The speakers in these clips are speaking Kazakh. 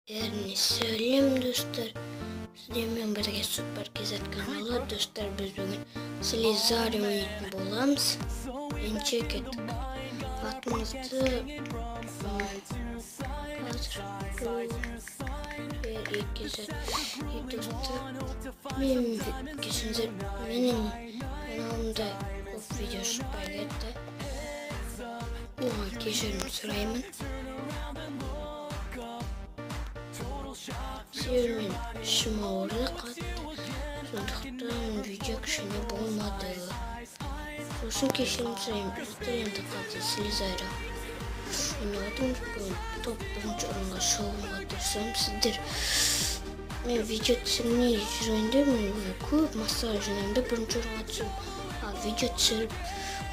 Бәріне сәлем достар. Сіздермен бірге Супер Кезет каналы. Достар, біз бүгін Слизари ойнайтын боламыз. Енче кеттік. Атымызды қазір 2 сәт. Достар, мен кесіңіздер, менің каналымда көп видео шықпай кетті. Оған кешірім сұраймын. Себебі ішім ауырды қатты, сондықтан видео кішкене болмады. Сосын кешірім сұраймын. Біздер енді қазір Слизари ойнайтын топ бірінші орынға шығуға тырысамын. Сіздер мен видео түсірмей жүргенде мен көп массаға жинаймын, бірінші орынға түсіп, ал видео түсіріп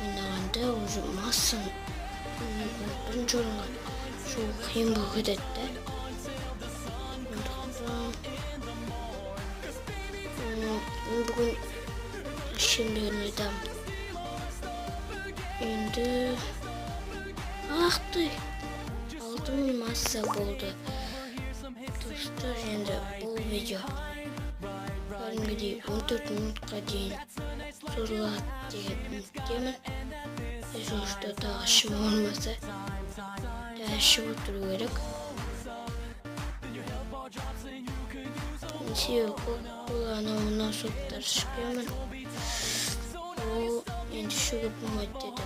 ойнағанда уже массам бірінші орынға шығу қиын болып кетеді. Мен бүгін шемберін айтамын. Енді ақты 6000 масса болды. Достар, енді бұл видео кәдімгідей 14 минутқа дейін созылады деген үміттемін. Жұмышта тағы ішім ауырмаса, ішіп отыру керек. Себебі бұл анау-мынау соттар ішкенмін. Ол енді ішуге болмайды деді.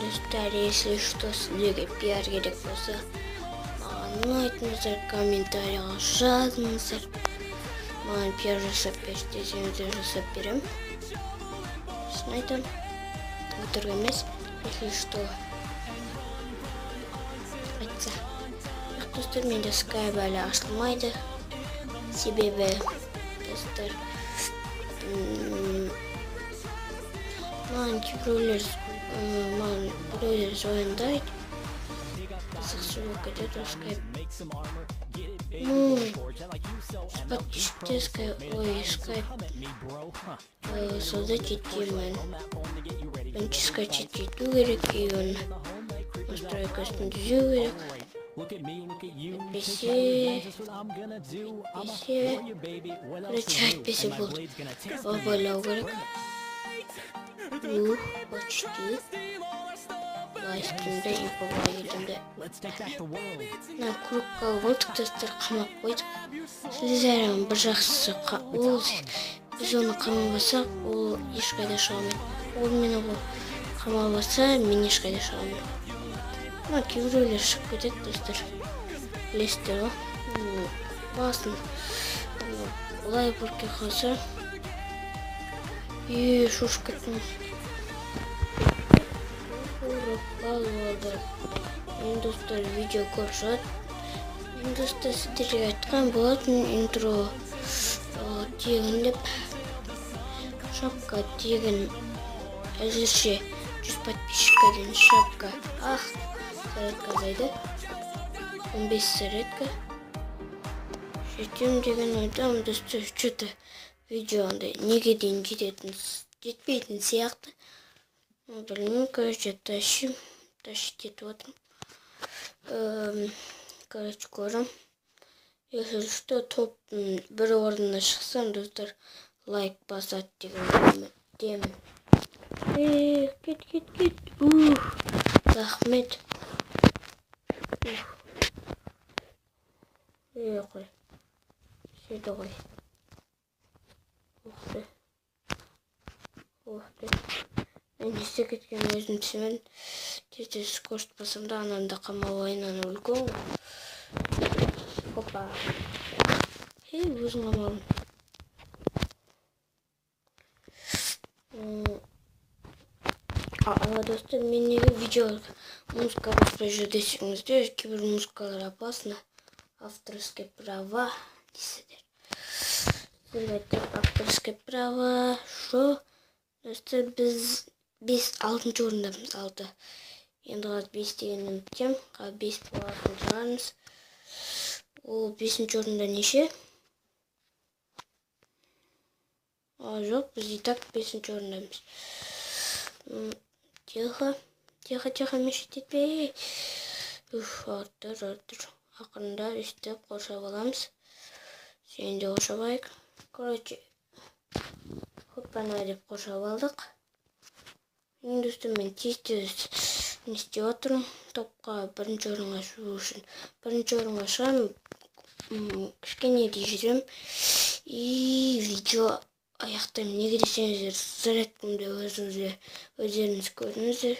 Достар, если что, сіздерге пиар керек болса, маған айтыңыздар, комментарийға жазыңыздар. Маған пиар жасап берші десеңіздер, жасап берем. Шын айтам, өтірік емес, если что айтса. Достар, менде скайп әлі ашылмайды. Себебі достар, маған біреулер звондайды. Қызықсыз болып кетеді ол скайп. Подписчиктер скайп создать етемін. Бірінші скачать ету керек, и оны настройкасын түзеу керек. Әйтпесе болды. Байлау керек. Почти. Лайскімді и побайдымды. Крупқа болдық, достар, қамап қойдық. Слизариның бір жақсысы, біз оны қамабасақ, ол ешқайда шығамайды. Ол мені қамабаса, мен ешқайда шығамайды. Кейбіреулер шығып кетеді, достар. Білесіздер ғой. Басын олай бүрке қалса. Шошып кеттім. Енді достар, видео көп шығады. Енді достар, сіздерге айтқан болатын интро тегін деп. Шапка тегін. Әзірше 100 подписчикка дейін шапка. Заредка зайды. 15 заредка. Жетем деген ойдам, достар, что-то видеоңда неге дейін жетпейтін сияқты. Білмеймін, короче, тащить етіп отырмын. Короче, көрім. Если что, топтың бір орнына шықсам, достар, лайк басады деген демін. Кет. Рахмет. Қой. Сүйді ғой. Мен есе кеткен өзім түсімен. Тез көшт басымда анамда қамау ойынан үлкен. Опа. Өзің қамауым. Достар, мен неге видео музыка баспай жүр десеңіздер, кейбір музыкалар опасно. Авторские права десеңдер. Авторские права. Шо? Достар, біз 6-шы орындамыз, 6. Енді қаз 5 деген үміттем. 5 болатын шығармыз. Ол 5-ші орында неше? Жоқ, біз и так 5-ші орындамыз. Тихо. Тихо, мешіт етпей. Артыр. Ақырында істеп қоршап аламыз. Сен де қоршап айық. Короче, хоппана деп қоршап алдық. Енді үстімен тез не істеп отырмын. Топқа бірінші орынға шығу үшін. Бірінші орынға шығамын. Кішкене де жүрем. И видео аяқтаймын. Неге десеңіздер, зарядкамды өздеріңіз көрдіңіздер.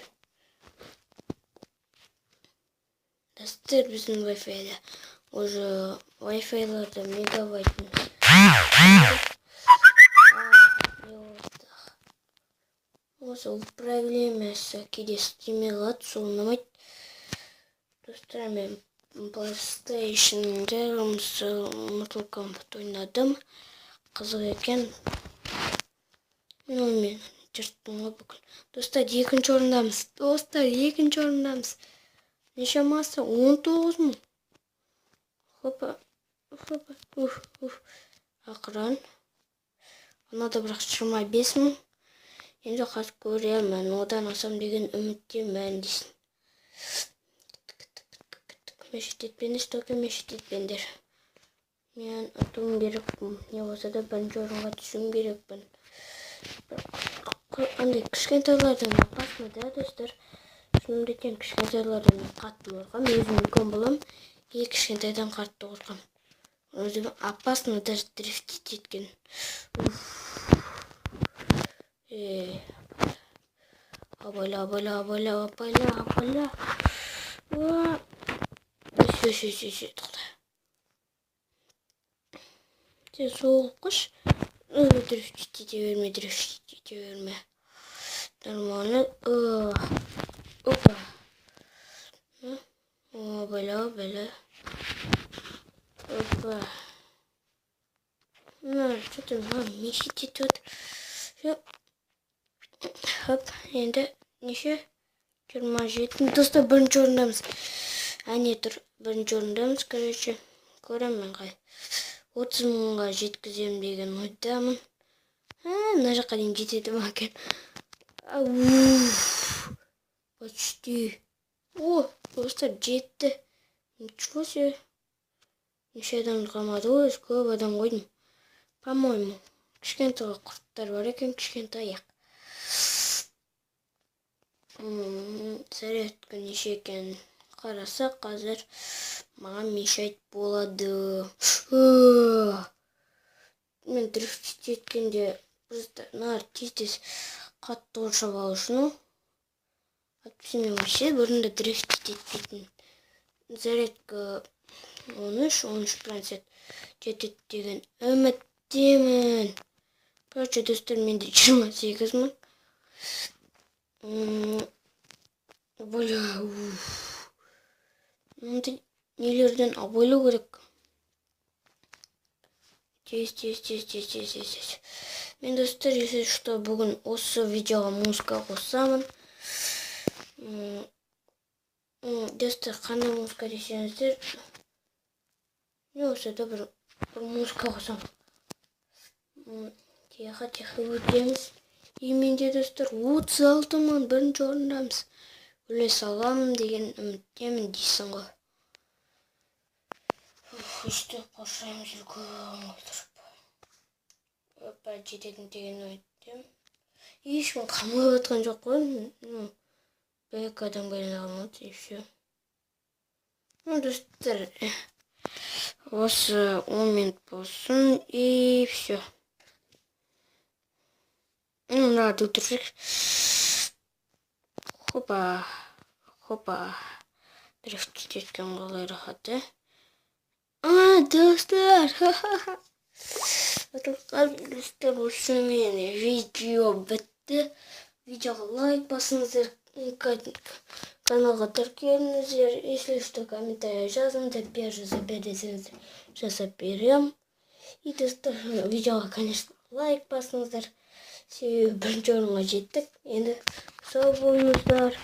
Дәстер біздің Wi-Fi-да. Уже Wi-Fi-ларда мегабайтын. Осы управлемесі кейде істемей қалады, сол ұнамайды. Достар, мен PlayStation-да Mortal Kombat ойнадым. Қызық екен. Мен жырттым ғой бүкіл. Достар, екінші орындамыз. Неше масы? 19 мың. Хопа. Ақыран. Анада бірақ 25 мың. Енді қас көремін, одан асам деген үміттемін дейсін. Мешіт етпеңдер. Мен атуым керекпін. Не болса да бірінші орынға түсуім керекпін. Андай кішкентайлардан апасына да, достар. Шынымды екен, кішкентайлардан қатты қорқам. Өзім үлкен болам. Кішкентайдан қатты қорқам. Өзім апасына даже дрифтить еткен. Абайла. Все. Сен соғылқыш. Дрифтить ете берме. Нормально. Опа. Абайла. Опа. Что-то мешит тут. Все. Хоп, енді неше? 27. Достар, бірінші орындамыз. Әне тұр, бірінші орындамыз, короче. Көремін қай. 30 мыңға жеткізем деген ойдамын. Мына жаққа дейін жетеді ма екен. Почти. Достар, жетті. Ничего себе. Неше адам қалмады ғой, көп адам қойдым. По-моему, кішкентай құрттар бар екен, кішкентай аяқ. Зарядка неше екен қараса, қазір маған мешайт болады. Мен дрифтить еткенде просто тез қатты қоршап алу үшін. Мен вообще бұрында дрифтить етпейтін. Зарядка 13% жетеді деген үміттемін. Короче, достар, менде 28 мың. Мындай нелерден абайлау керек. Тез. Мен, достар, если что, бүгін осы видеоға музыка қосамын. Достар, қандай музыка десеңіздер, не болса да бір музыка қосамын. Тихо өтеміз. И менде, достар, 36 мың бірінші орындамыз. Өле саламын деген үміттемін дейсің ғой. Үстіп қоршаймыз үлкен отырып. Опа, жететін деген ойттем. Ешкім қамай отқан жоқ қой. Бәк адам келе алмады, и все. Достар, осы 10 минут болсын, и все. Надо утыршик. Хопа. Дрифтить еткен қалай рахат, достар. Достар, осымен видео бітті. Видеоға лайк басыңыздар. Каналға тіркеліңіздер. Если что, комментарий жазыңыздар. Жаза берсеңіздер, жаза берем. И, достар, видеоға, конечно, лайк басыңыздар. Себебі бірінші орынға жеттік. Енді сау болыңыздар.